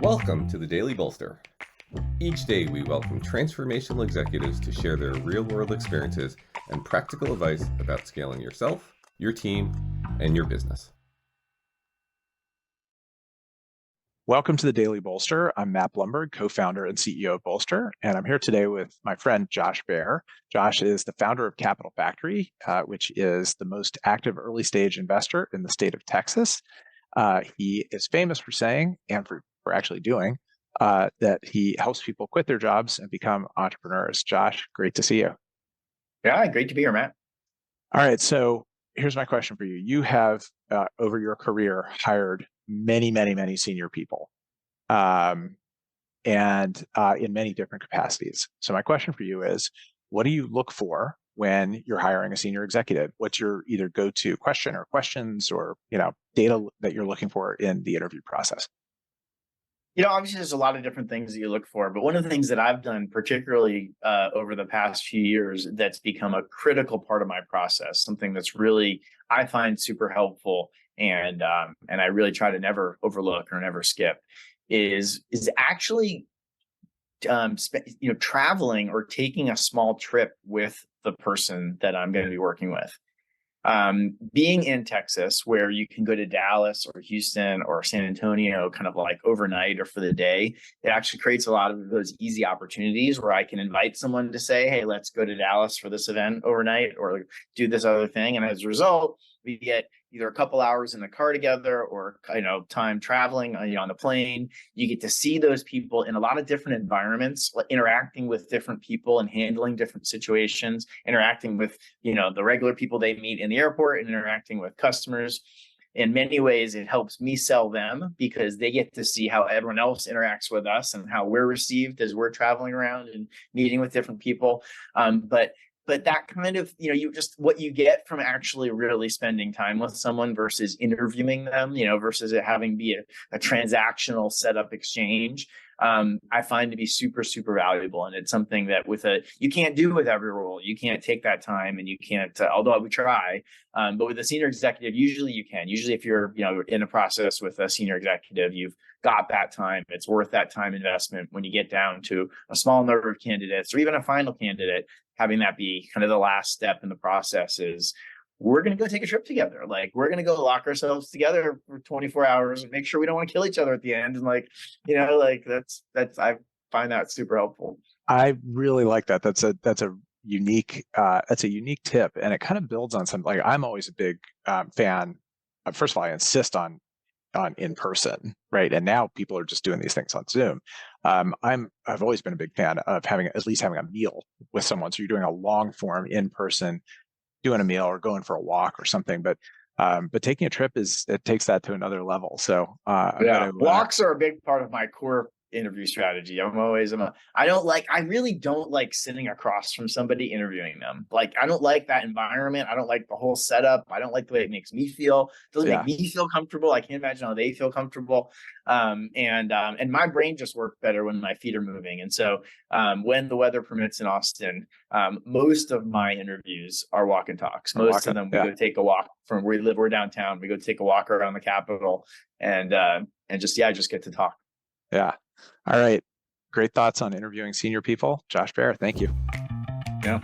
Welcome to the Daily Bolster. Each day we welcome transformational executives to share their real-world experiences and practical advice about scaling yourself, your team, and your business. Welcome to the Daily Bolster. I'm Matt Blumberg, co-founder and CEO of Bolster, and I'm here today with my friend Josh Baer. Josh is the founder of Capital Factory, which is the most active early-stage investor in the state of Texas. He is famous for saying, and for actually doing, that he helps people quit their jobs and become entrepreneurs. Josh, great to see you. Yeah, great to be here, Matt. All right, so here's my question for you. You have, over your career, hired many senior people, and in many different capacities. So my question for you is, what do you look for when you're hiring a senior executive? What's your either go-to question or questions or data that you're looking for in the interview process? Obviously there's a lot of different things that you look for, but one of the things that I've done, particularly over the past few years, that's become a critical part of my process, something that's really, I find super helpful, and I really try to never overlook or never skip, is actually traveling or taking a small trip with the person that I'm going to be working with. Being in Texas, where you can go to Dallas or Houston or San Antonio kind of like overnight or for the day, it actually creates a lot of those easy opportunities where I can invite someone to say, hey, let's go to Dallas for this event overnight or do this other thing. And as a result, we get either a couple hours in the car together or time traveling on the plane. You get to see those people in a lot of different environments, interacting with different people and handling different situations, interacting with the regular people they meet in the airport and interacting with customers. In many ways, it helps me sell them because they get to see how everyone else interacts with us and how we're received as we're traveling around and meeting with different people. But that kind of, you just what you get from actually really spending time with someone versus interviewing them, versus it having be a transactional setup exchange, I find to be super, super valuable. And it's something that you can't do with every role. You can't take that time and you can't, although we try, but with a senior executive, usually you can. Usually if you're, in a process with a senior executive, you've got that time. It's worth that time investment when you get down to a small number of candidates or even a final candidate. Having that be kind of the last step in the process is we're going to go take a trip together. Like we're going to go lock ourselves together for 24 hours and make sure we don't want to kill each other at the end. And that's I find that super helpful. I really like that. That's a unique tip, and it kind of builds on something. Like I'm always a big fan. First of all, I insist on in person, right? And now people are just doing these things on Zoom. I've always been a big fan of having a meal with someone. So you're doing a long form in person, doing a meal or going for a walk or something. But taking a trip takes that to another level. So walks are a big part of my core interview strategy. I really don't like sitting across from somebody interviewing them. Like, I don't like that environment. I don't like the whole setup. I don't like the way it makes me feel. It doesn't make me feel comfortable. I can't imagine how they feel comfortable. And my brain just works better when my feet are moving. And so when the weather permits in Austin, most of my interviews are walk and talks. Most of them we go take a walk from where we live. We're downtown. We go take a walk around the Capitol and just get to talk. Yeah. All right. Great thoughts on interviewing senior people. Josh Baer, thank you. Yeah.